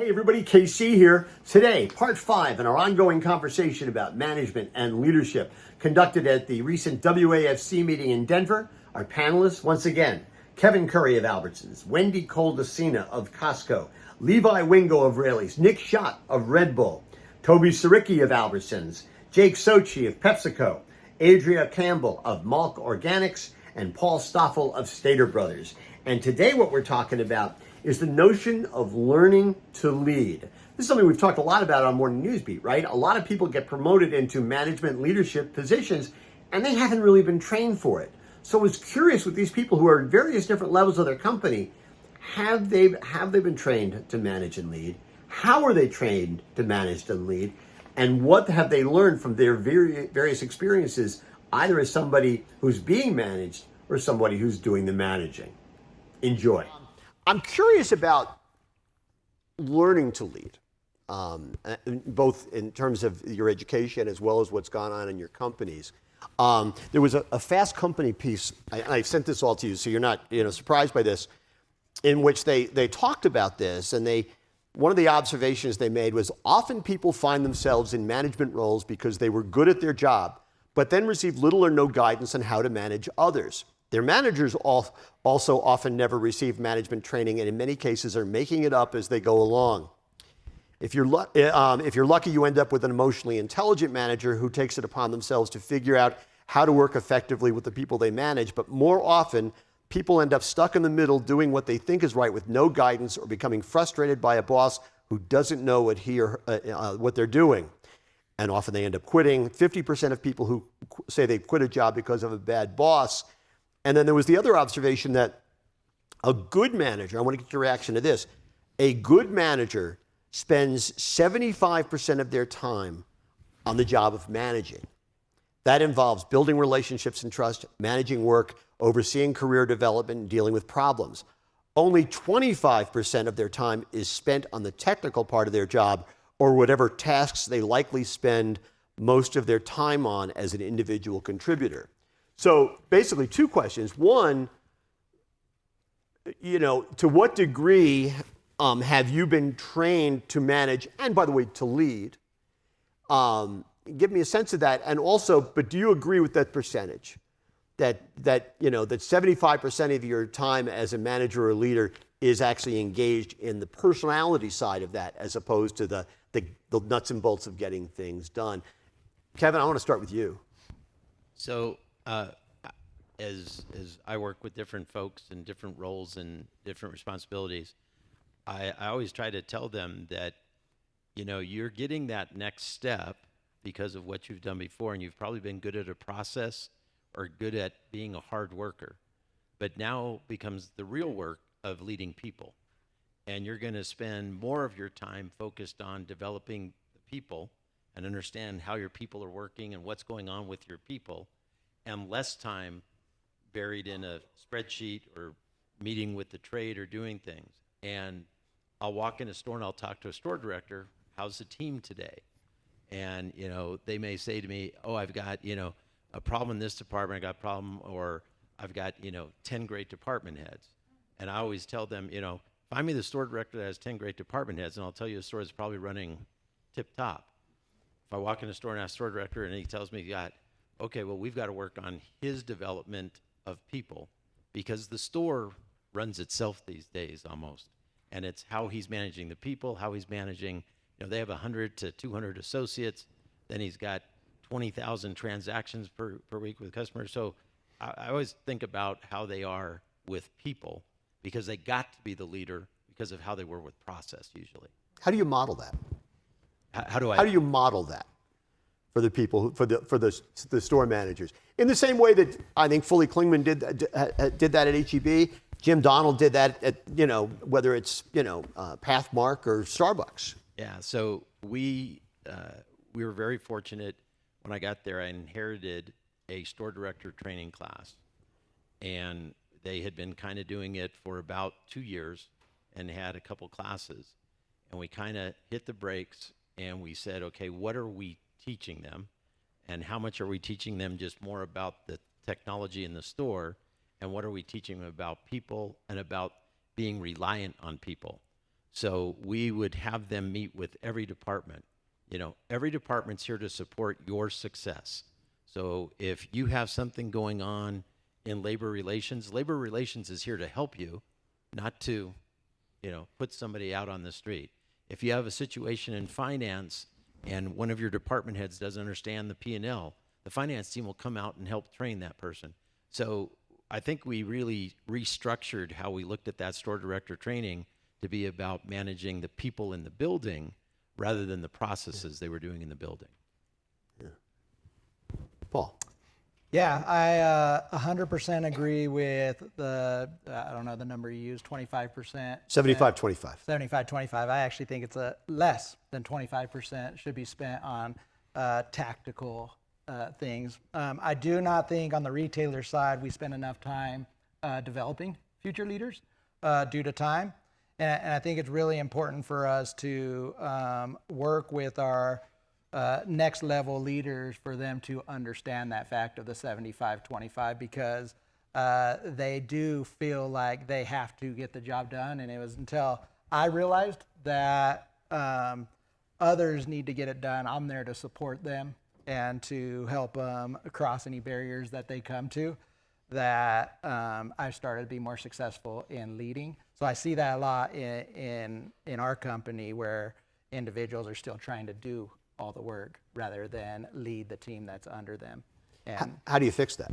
Hey everybody, KC here. Today, part 5 in our ongoing conversation about management and leadership conducted at the recent WAFC meeting in Denver. Our panelists, once again, Kevin Curry of Albertsons, Wendy Coldacina of Costco, Levi Wingo of Raley's, Nick Schott of Red Bull, Toby Saricki of Albertsons, Jake Sochi of PepsiCo, Adria Campbell of Malk Organics, and Paul Stoffel of Stater Brothers. And today what we're talking about is the notion of learning to lead. This is something we've talked a lot about on Morning Newsbeat, right? A lot of people get promoted into management leadership positions and they haven't really been trained for it. So I was curious with these people who are at various different levels of their company, have they been trained to manage and lead? How are they trained to manage and lead? And what have they learned from their various experiences, either as somebody who's being managed or somebody who's doing the managing? Enjoy. I'm curious about learning to lead, both in terms of your education as well as what's gone on in your companies. There was a Fast Company piece, I sent this all to you so you're not surprised by this, in which they talked about this, and one of the observations they made was often people find themselves in management roles because they were good at their job, but then receive little or no guidance on how to manage others. Their managers also often never receive management training and in many cases are making it up as they go along. If you're lucky, you end up with an emotionally intelligent manager who takes it upon themselves to figure out how to work effectively with the people they manage, but more often, people end up stuck in the middle doing what they think is right with no guidance or becoming frustrated by a boss who doesn't know what they're doing. And often they end up quitting. 50% of people who say they quit a job because of a bad boss. And then there was the other observation that a good manager, I want to get your reaction to this, a good manager spends 75% of their time on the job of managing. That involves building relationships and trust, managing work, overseeing career development, and dealing with problems. Only 25% of their time is spent on the technical part of their job or whatever tasks they likely spend most of their time on as an individual contributor. So basically two questions. One, to what degree have you been trained to manage and, by the way, to lead? Give me a sense of that. And also, but do you agree with that percentage? That 75% of your time as a manager or leader is actually engaged in the personality side of that as opposed to the nuts and bolts of getting things done. Kevin, I want to start with you. So as I work with different folks in different roles and different responsibilities, I always try to tell them that, you're getting that next step because of what you've done before, and you've probably been good at a process or good at being a hard worker. But now becomes the real work of leading people. And you're going to spend more of your time focused on developing the people and understand how your people are working and what's going on with your people, and less time buried in a spreadsheet or meeting with the trade or doing things. And I'll walk in a store and I'll talk to a store director, how's the team today? And, they may say to me, oh, I've got, a problem in this department, I got a problem, or I've got, 10 great department heads. And I always tell them, find me the store director that has 10 great department heads, and I'll tell you the store is probably running tip top. If I walk in a store and ask store director and he tells me, okay, well, we've got to work on his development of people, because the store runs itself these days almost. And it's how he's managing the people, how he's managing, they have 100 to 200 associates. Then he's got 20,000 transactions per week with customers. So I always think about how they are with people, because they got to be the leader because of how they were with process usually. How do you model that? How do you model that for the people, for the store managers? In the same way that I think Fully Klingman did that at H-E-B, Jim Donald did that at, whether it's, Pathmark or Starbucks. Yeah, so we were very fortunate. When I got there, I inherited a store director training class, and they had been kind of doing it for about 2 years and had a couple classes, and we kind of hit the brakes and we said, okay, what are we teaching them, and how much are we teaching them just more about the technology in the store, and what are we teaching them about people and about being reliant on people? So we would have them meet with every department. You know, every department's here to support your success. So if you have something going on in labor relations is here to help you, not to, you know, put somebody out on the street. If you have a situation in finance and one of your department heads doesn't understand the P&L, the finance team will come out and help train that person. So I think we really restructured how we looked at that store director training to be about managing the people in the building rather than the processes they were doing in the building. Paul. Yeah, I 100% agree with I don't know the number you used, 25%. 75-25. 75-25. I actually think it's less than 25% should be spent on tactical things. I do not think on the retailer side we spend enough time developing future leaders due to time. And I think it's really important for us to work with our next level leaders for them to understand that fact of the 75-25 because they do feel like they have to get the job done. And it was until I realized that others need to get it done. I'm there to support them and to help them across any barriers that they come to, that I started to be more successful in leading. So I see that a lot in our company where individuals are still trying to do all the work rather than lead the team that's under them. And How do you fix that?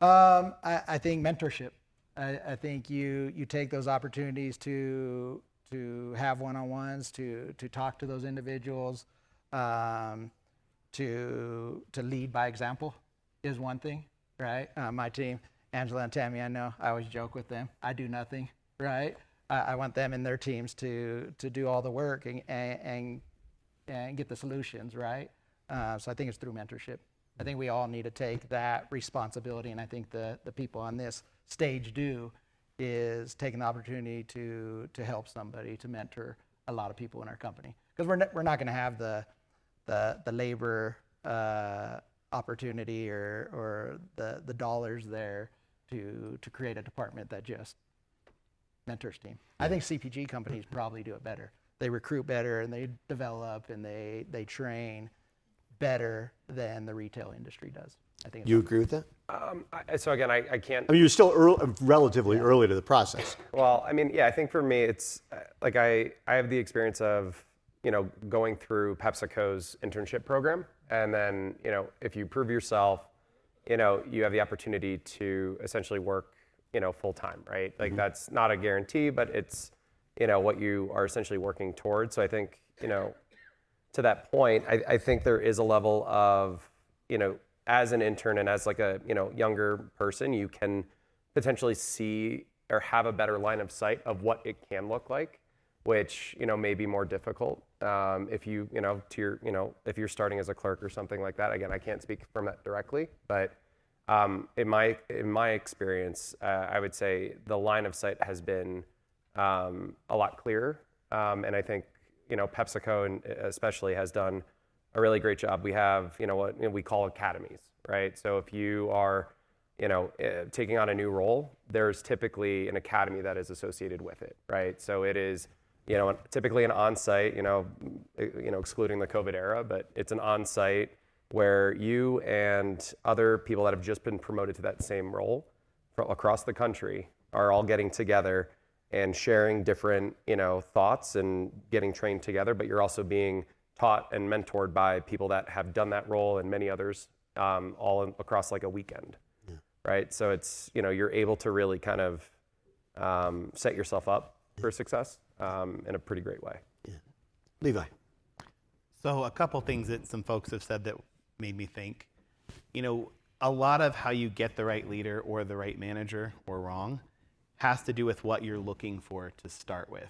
I think mentorship. I think you take those opportunities to have one-on-ones, to talk to those individuals, to lead by example is one thing, right? My team, Angela and Tammy, I know I always joke with them. I do nothing, right? I want them and their teams to do all the work and get the solutions, right? So I think it's through mentorship. I think we all need to take that responsibility, and I think the people on this stage do, is taking the opportunity to help somebody, to mentor a lot of people in our company. Because we're not going to have the labor opportunity or the dollars there to create a department that just mentors team. I think CPG companies probably do it better. They recruit better and they develop and they train better than the retail industry does. I think. You agree with that? So again, I can't. I mean, you're still relatively early to the process. Well, I mean, yeah, I think for me, it's like I have the experience of, you know, going through PepsiCo's internship program. And then, you know, if you prove yourself, you know, you have the opportunity to essentially work, you know, full time, right? Like that's not a guarantee, but it's, you know, what you are essentially working towards. So I think, you know, to that point, I think there is a level of, you know, as an intern and as like a, you know, younger person, you can potentially see or have a better line of sight of what it can look like, which, you know, may be more difficult if you, you know, to your, you know, if you're starting as a clerk or something like that. Again, I can't speak from that directly, but in my experience, I would say the line of sight has been a lot clearer, and I think, you know, PepsiCo and especially has done a really great job. We have, you know, what we call academies, right? So if you are, you know, taking on a new role, there's typically an academy that is associated with it, right? So it is, you know, typically an on-site, you know, excluding the COVID era, but it's an on-site where you and other people that have just been promoted to that same role across the country are all getting together and sharing different, you know, thoughts and getting trained together, but you're also being taught and mentored by people that have done that role and many others all across like a weekend, right? So it's, you know, you're able to really kind of set yourself up for success in a pretty great way. Yeah. Levi. So a couple things that some folks have said that made me think, you know, a lot of how you get the right leader or the right manager or wrong has to do with what you're looking for to start with.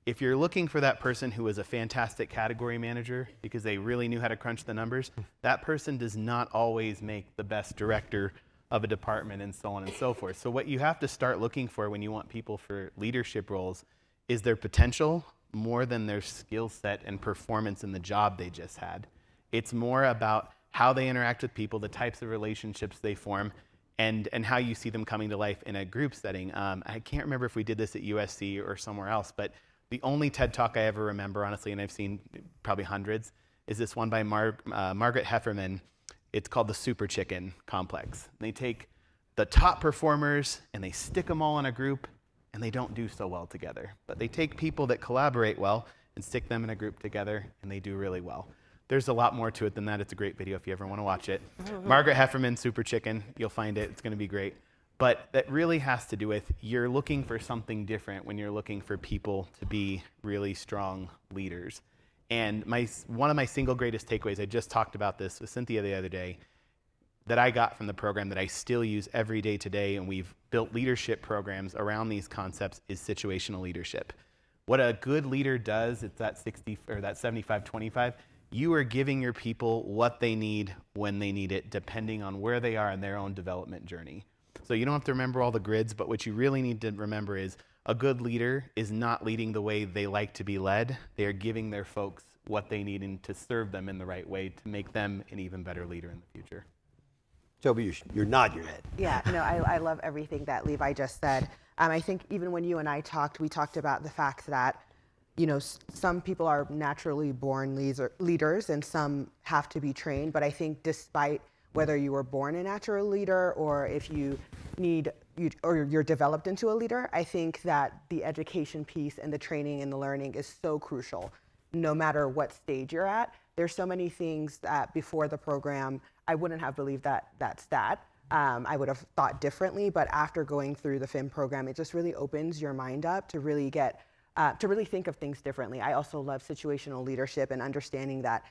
If you're looking for that person who is a fantastic category manager because they really knew how to crunch the numbers, that person does not always make the best director of a department and so on and so forth. So what you have to start looking for when you want people for leadership roles is their potential more than their skill set and performance in the job they just had. It's more about how they interact with people, the types of relationships they form, and how you see them coming to life in a group setting. I can't remember if we did this at USC or somewhere else, but The only TED Talk I ever remember, honestly, and I've seen probably hundreds, is this one by Margaret Hefferman. It's called the Super Chicken Complex. They take the top performers and they stick them all in a group, and they don't do so well together. But they take people that collaborate well and stick them in a group together, and they do really well. There's a lot more to it than that. It's a great video if you ever want to watch it. Margaret Hefferman, Super Chicken, you'll find it. It's going to be great. But that really has to do with you're looking for something different when you're looking for people to be really strong leaders. And one of my single greatest takeaways, I just talked about this with Cynthia the other day, that I got from the program that I still use every day today, and we've built leadership programs around these concepts, is situational leadership. What a good leader does, it's that 60 or that 75-25. You are giving your people what they need when they need it, depending on where they are in their own development journey. So you don't have to remember all the grids, but what you really need to remember is a good leader is not leading the way they like to be led. They are giving their folks what they need and to serve them in the right way to make them an even better leader in the future. Toby, you're nodding your head. Yeah, no, I love everything that Levi just said. I think even when you and I talked, we talked about the fact that, you know, some people are naturally born leaders and some have to be trained. But I think despite whether you were born a natural leader or if you or you're developed into a leader, I think that the education piece and the training and the learning is so crucial, no matter what stage you're at. There's so many things that before the program, I wouldn't have believed that that's that. I would have thought differently, but after going through the FIM program, it just really opens your mind up to really to really think of things differently. I also love situational leadership and understanding that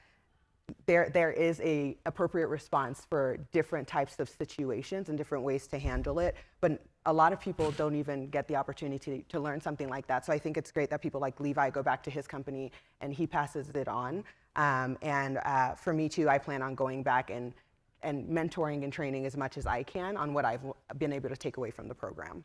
there is a appropriate response for different types of situations and different ways to handle it. But a lot of people don't even get the opportunity to learn something like that. So I think it's great that people like Levi go back to his company and he passes it on. For me too, I plan on going back and mentoring and training as much as I can on what I've been able to take away from the program.